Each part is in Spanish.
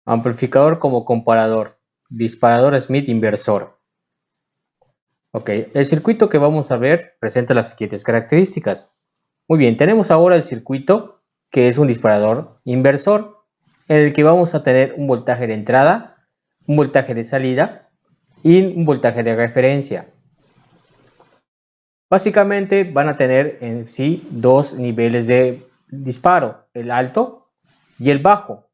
amplificador como comparador, disparador Smith inversor. Ok, el circuito que vamos a ver presenta las siguientes características. Muy bien, tenemos ahora el circuito que es un disparador inversor, en el que vamos a tener un voltaje de entrada, un voltaje de salida y un voltaje de referencia. Básicamente van a tener en sí dos niveles de disparo, el alto y el bajo.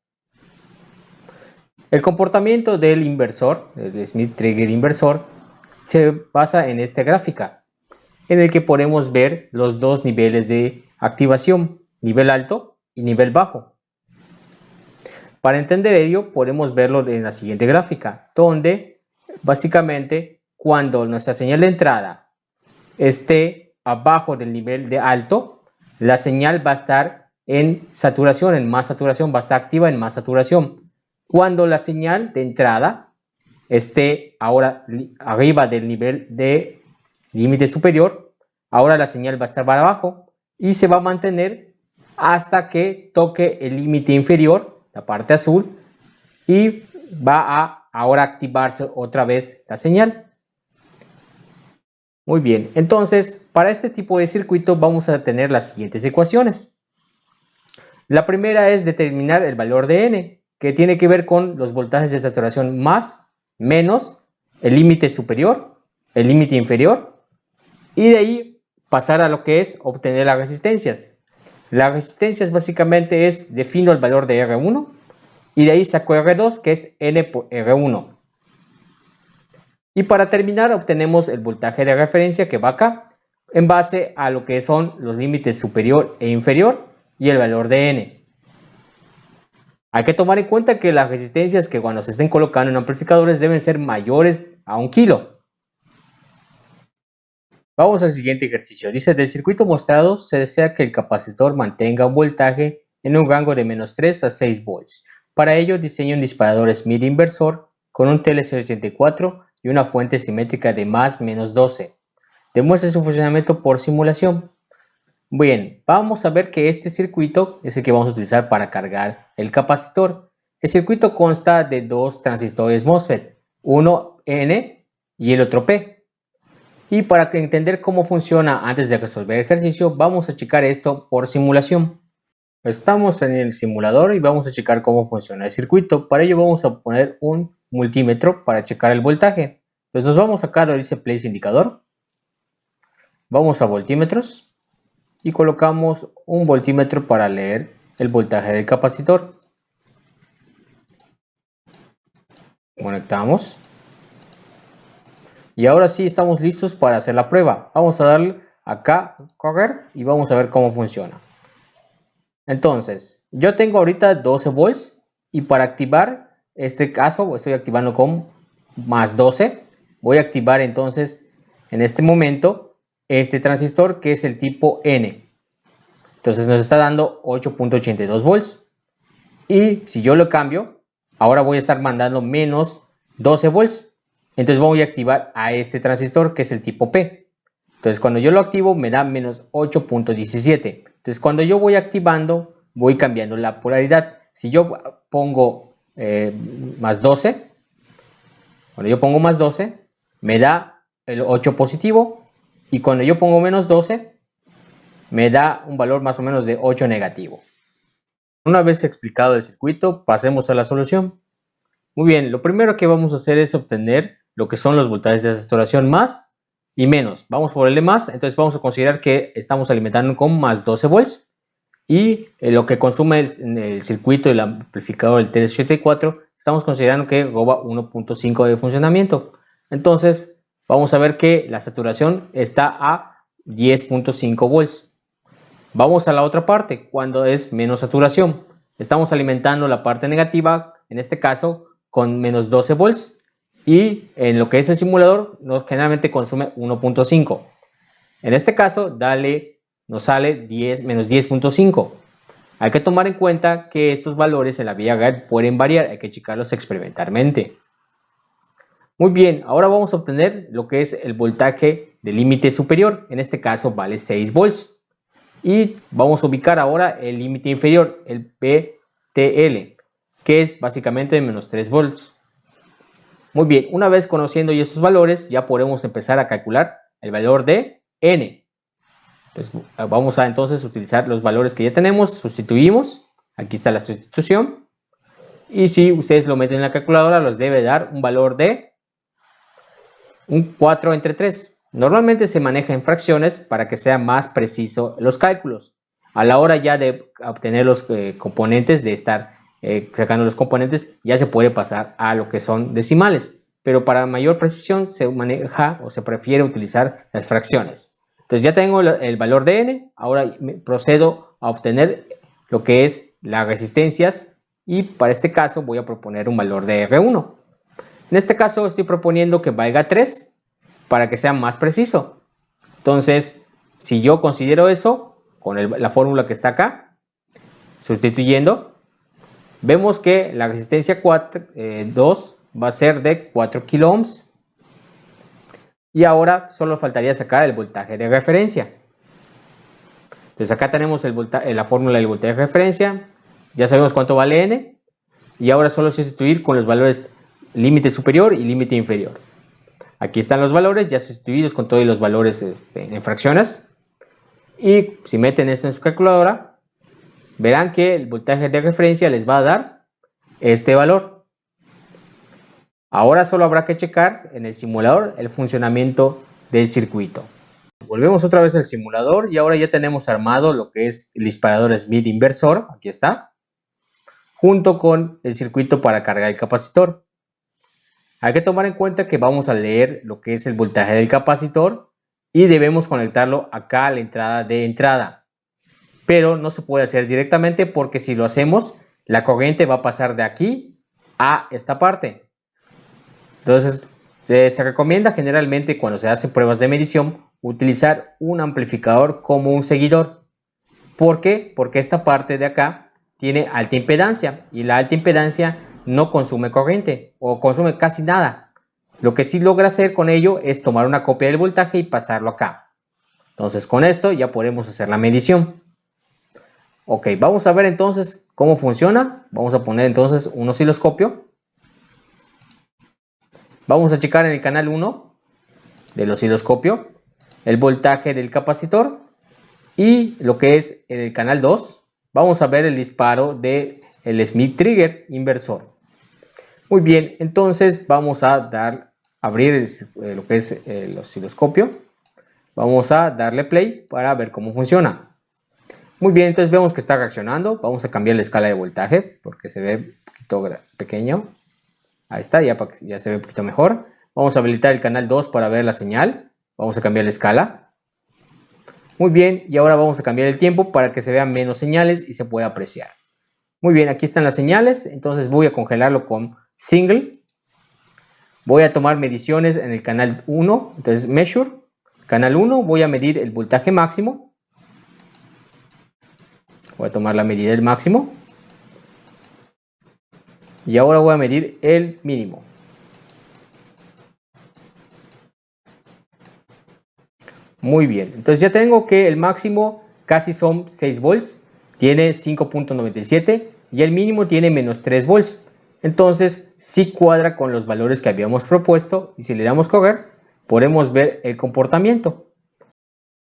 El comportamiento del inversor, el Smith Trigger inversor, se basa en esta gráfica, en el que podemos ver los dos niveles de activación, nivel alto y nivel bajo. Para entender ello, podemos verlo en la siguiente gráfica, donde básicamente cuando nuestra señal de entrada esté abajo del nivel de alto, la señal va a estar en saturación, en más saturación, va a estar activa en más saturación. Cuando la señal de entrada esté ahora arriba del nivel de límite superior, ahora la señal va a estar para abajo y se va a mantener hasta que toque el límite inferior, la parte azul, y va a ahora activarse otra vez la señal. Muy bien, entonces para este tipo de circuito vamos a tener las siguientes ecuaciones. La primera es determinar el valor de N, que tiene que ver con los voltajes de saturación más, menos, el límite superior, el límite inferior, y de ahí pasar a lo que es obtener las resistencias. Las resistencias básicamente defino el valor de R1 y de ahí saco R2, que es N por R1. Y para terminar obtenemos el voltaje de referencia que va acá, en base a lo que son los límites superior e inferior y el valor de N. Hay que tomar en cuenta que las resistencias que cuando se estén colocando en amplificadores deben ser mayores a 1 kilo. Vamos al siguiente ejercicio. Dice, del circuito mostrado se desea que el capacitor mantenga un voltaje en un rango de menos 3 a 6 volts. Para ello diseña un disparador Smith inversor con un TLC84 y una fuente simétrica de más menos 12. Demuestre su funcionamiento por simulación. Bien, vamos a ver que este circuito es el que vamos a utilizar para cargar el capacitor. El circuito consta de dos transistores MOSFET, uno N y el otro P. Y para entender cómo funciona antes de resolver el ejercicio, vamos a checar esto por simulación. Estamos en el simulador y vamos a checar cómo funciona el circuito. Para ello vamos a poner un multímetro para checar el voltaje. Pues nos vamos acá donde dice Place Indicador. Vamos a voltímetros y colocamos un voltímetro para leer el voltaje del capacitor. Conectamos. Y ahora sí estamos listos para hacer la prueba. Vamos a darle acá correr y vamos a ver cómo funciona. Entonces, yo tengo ahorita 12 volts y para activar este caso estoy activando con más 12. Voy a activar entonces en este momento este transistor que es el tipo N. Entonces nos está dando 8.82 volts. Y si yo lo cambio, ahora voy a estar mandando menos 12 volts. Entonces voy a activar a este transistor que es el tipo P. Entonces cuando yo lo activo me da menos 8.17. Entonces cuando yo voy activando voy cambiando la polaridad. Si yo pongo más 12, cuando yo pongo más 12 me da el 8 positivo. Y cuando yo pongo menos 12 me da un valor más o menos de 8 negativo. Una vez explicado el circuito, pasemos a la solución. Muy bien, lo primero que vamos a hacer es obtener lo que son los voltajes de saturación más y menos. Vamos por el de más, entonces vamos a considerar que estamos alimentando con más 12 volts y lo que consume el circuito del amplificador del TLC84 estamos considerando que roba 1.5 de funcionamiento. Entonces vamos a ver que la saturación está a 10.5 volts. Vamos a la otra parte, cuando es menos saturación. Estamos alimentando la parte negativa, en este caso, con menos 12 volts. Y en lo que es el simulador, generalmente consume 1.5. En este caso, nos sale menos 10.5. Hay que tomar en cuenta que estos valores en la vía real pueden variar, hay que checarlos experimentalmente. Muy bien, ahora vamos a obtener lo que es el voltaje de límite superior. En este caso vale 6 volts. Y vamos a ubicar ahora el límite inferior, el PTL. que es básicamente menos 3 volts. Muy bien, una vez conociendo ya estos valores, ya podemos empezar a calcular el valor de N. Entonces, vamos a entonces utilizar los valores que ya tenemos, sustituimos, aquí está la sustitución, y si ustedes lo meten en la calculadora, les debe dar un valor de un 4 entre 3. Normalmente se maneja en fracciones para que sea más preciso los cálculos. A la hora ya de obtener los componentes, de estar sacando los componentes, ya se puede pasar a lo que son decimales. Pero para mayor precisión se maneja o se prefiere utilizar las fracciones. Entonces ya tengo el valor de N, ahora procedo a obtener lo que es las resistencias y para este caso voy a proponer un valor de R1. En este caso estoy proponiendo que valga 3 para que sea más preciso. Entonces, si yo considero eso, con la fórmula que está acá, sustituyendo, vemos que la resistencia 2 va a ser de 4 kilo ohms. Y ahora solo faltaría sacar el voltaje de referencia. Entonces acá tenemos la fórmula del voltaje de referencia. Ya sabemos cuánto vale N. Y ahora solo sustituir con los valores límite superior y límite inferior. Aquí están los valores ya sustituidos con todos los valores en fracciones. Y si meten esto en su calculadora, verán que el voltaje de referencia les va a dar este valor. Ahora solo habrá que checar en el simulador el funcionamiento del circuito. Volvemos otra vez al simulador y ahora ya tenemos armado lo que es el disparador Smith inversor, aquí está, junto con el circuito para cargar el capacitor. Hay que tomar en cuenta que vamos a leer lo que es el voltaje del capacitor y debemos conectarlo acá a la entrada de entrada. Pero no se puede hacer directamente porque si lo hacemos, la corriente va a pasar de aquí a esta parte. Entonces, se recomienda generalmente cuando se hacen pruebas de medición utilizar un amplificador como un seguidor. ¿Por qué? Porque esta parte de acá tiene alta impedancia y la alta impedancia no consume corriente o consume casi nada. Lo que sí logra hacer con ello es tomar una copia del voltaje y pasarlo acá. Entonces, con esto ya podemos hacer la medición. Ok, vamos a ver entonces cómo funciona. Vamos a poner entonces un osciloscopio. Vamos a checar en el canal 1 del osciloscopio el voltaje del capacitor y lo que es en el canal 2 vamos a ver el disparo del Smith trigger inversor. Muy bien, entonces vamos a abrir lo que es el osciloscopio. Vamos a darle play para ver cómo funciona. Muy bien, entonces vemos que está reaccionando. Vamos a cambiar la escala de voltaje porque se ve un poquito pequeño. Ahí está, ya se ve un poquito mejor. Vamos a habilitar el canal 2 para ver la señal. Vamos a cambiar la escala. Muy bien, y ahora vamos a cambiar el tiempo para que se vean menos señales y se pueda apreciar. Muy bien, aquí están las señales. Entonces voy a congelarlo con single. Voy a tomar mediciones en el canal 1. Entonces measure. Canal 1 voy a medir el voltaje máximo. Voy a tomar la medida del máximo. Y ahora voy a medir el mínimo. Muy bien, entonces ya tengo que el máximo casi son 6 volts, tiene 5.97 y el mínimo tiene menos 3 volts. Entonces sí cuadra con los valores que habíamos propuesto y si le damos correr podemos ver el comportamiento.